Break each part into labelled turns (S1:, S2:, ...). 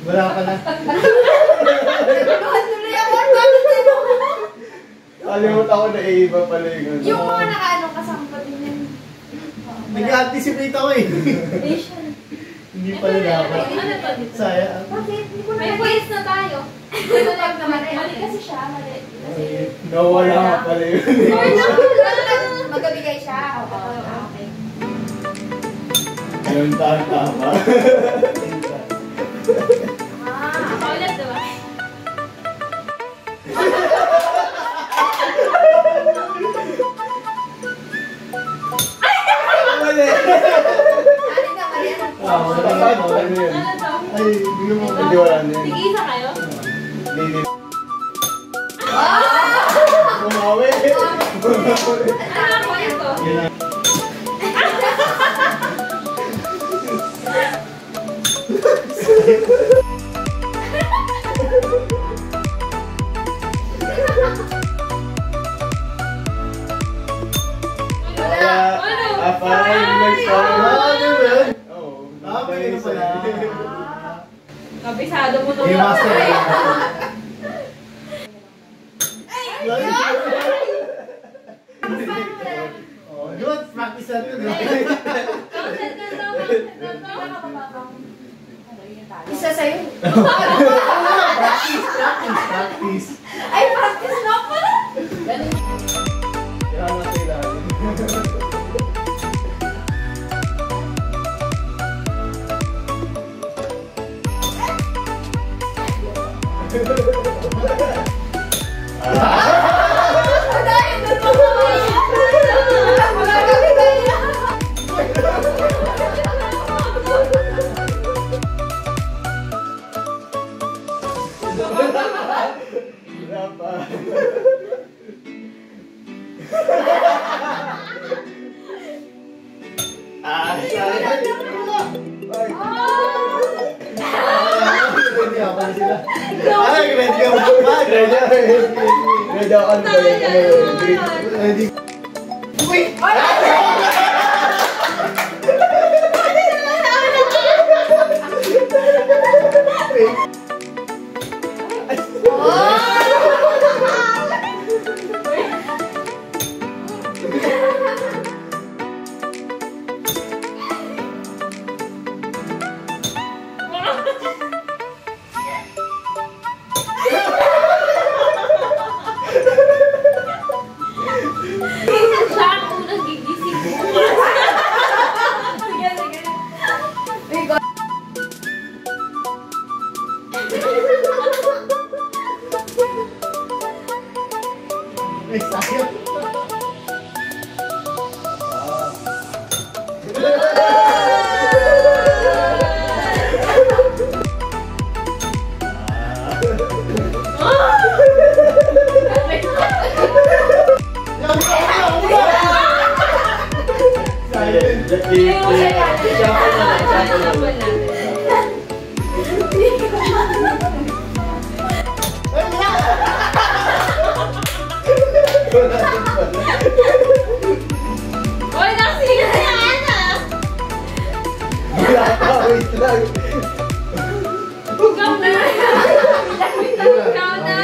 S1: Wala ka na.
S2: Tuloy ako. Bakit sino?
S1: Kalimut ako na iba pala yung
S2: Yung mga nakaano kasama pa din yun.
S1: Nag-anticipate ako eh.
S2: Asian.
S1: Hindi pala dapat.
S3: Ano to dito?
S1: Saya.
S2: Bakit? Hindi ko
S3: May
S2: na
S3: quiz na tayo.
S2: Ano lang naman eh.
S3: Mali kasi siya, mali. Kasi...
S1: Nawala ka pala yun.
S2: Magabigay siya. Oo.
S3: Okay.
S1: Yung tama.
S3: Ako ulit, diba?
S1: Mali!
S2: Ano na, mali ano?
S1: Wala yun.
S3: Ano to?
S1: Ay, hindi mo pagdiwala na yun.
S3: Sige, isa kayo?
S1: Hindi. Bumawi!
S3: Ano ako ito? Kabisado mo to.
S1: Good, practice natin.
S2: Isa sa'yo.
S1: Practice.
S2: Ay, practice na pala.
S1: Kaya nga kailangan.
S3: Oy, naksige na yan ah!
S1: Wala pa, wait lang.
S3: Ikaw na! Ikaw na!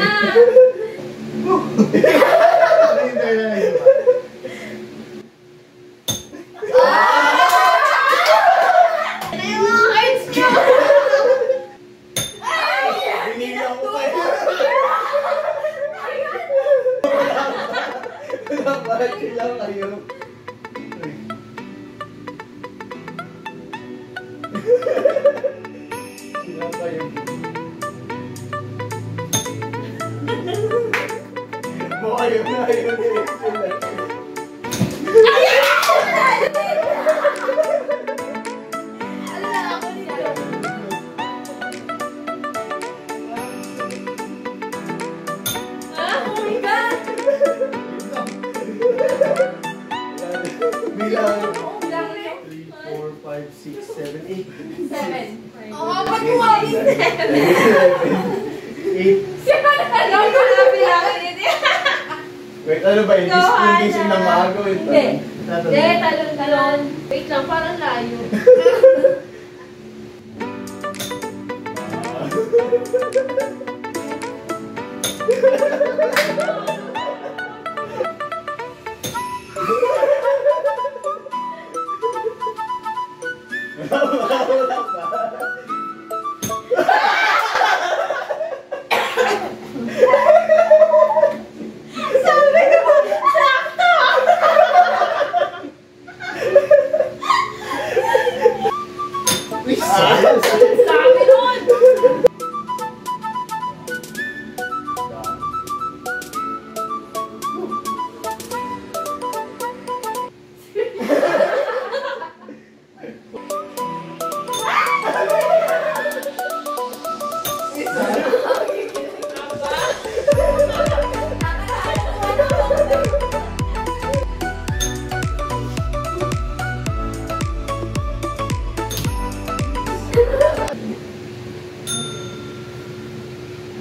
S1: Bakit lang kayo? Sila kayo. Ayaw na, ayaw na. Bilang 3, 4, 5, 6, 7, 8.
S3: 7.
S2: Oo, pag-uwalin.
S1: 8.
S3: Siya pa na lang bilangin ito.
S1: Wait, ano ba yun? Yung gising ng maaga?
S3: Hindi. Hindi, talon-talon. Wait lang, parang layo. Sabi nun!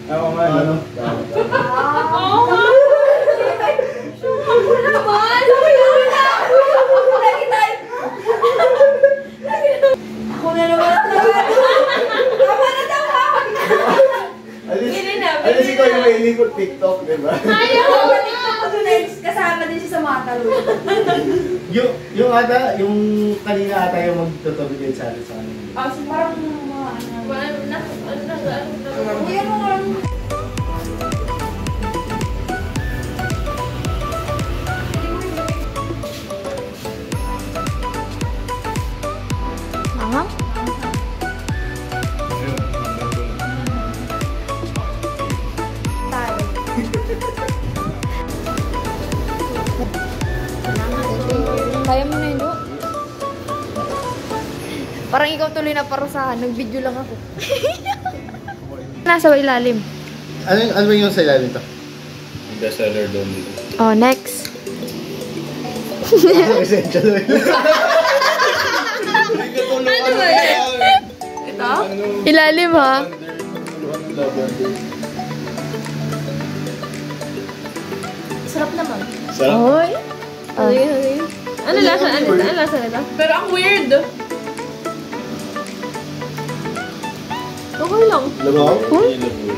S1: Ako nga, ano?
S3: Oo nga! Ako naman!
S2: Ako na naman. Tama na tama.
S3: Bili na, bili
S1: Alis ikaw
S3: na.
S1: yung mahilig ko TikTok, di ba?
S3: Ayaw!
S2: Kasama din siya sa mga talong.
S4: Yung ata, yung kanina ata yung magtutuloy din sa atin sa kanina.
S2: Ah, so parang mga ano. Kuya mo nga.
S3: Aha.
S5: Kaya mo na yun, Do? Parang ikaw tuloy na parusahan. Nag-video lang ako. Nasa ilalim.
S4: Ano ba yung sa ilalim to?
S1: Bestseller doon dito.
S5: Oh, next.
S4: Essential oil.
S1: Ano ba yan?
S5: Ito? Ilalim, ha?
S2: Sarap naman.
S1: Sarap.
S5: Oy.
S3: Ano yun? Ano yun? Ano lasa? Ano lasa nito? Pero ang weird. Okay lang.
S4: Labaw?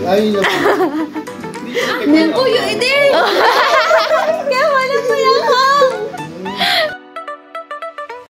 S4: Ay, labaw.
S3: Kuya, hindi!